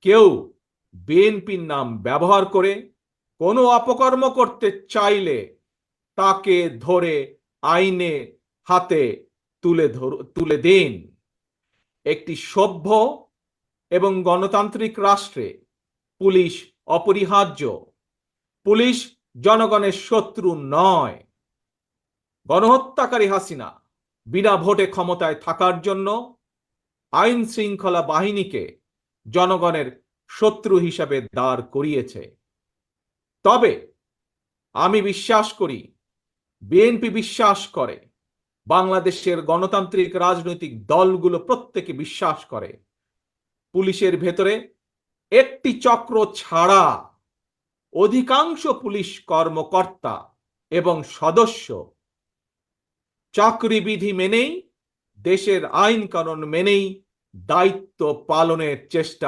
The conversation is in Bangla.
কেউ বিএনপির নাম ব্যবহার করে কোনো অপকর্ম করতে চাইলে তাকে ধরে আইনে হাতে তুলে দিন। একটি সভ্য এবং গণতান্ত্রিক রাষ্ট্রে পুলিশ অপরিহার্য। পুলিশ জনগণের শত্রু নয়। গণহত্যাকারী হাসিনা বিনা ভোটে ক্ষমতায় থাকার জন্য আইন শৃঙ্খলা বাহিনীকে জনগণের শত্রু হিসাবে দাঁড় করিয়েছে। তবে আমি বিশ্বাস করি, বিএনপি বিশ্বাস করে, বাংলাদেশের গণতান্ত্রিক রাজনৈতিক দলগুলো প্রত্যেকে বিশ্বাস করে, পুলিশের ভেতরে একটি চক্র ছাড়া অধিকাংশ পুলিশ কর্মকর্তা এবং সদস্য চাকরিবিধি মেনেই, দেশের আইন কানুন মেনেই দায়িত্ব পালনের চেষ্টা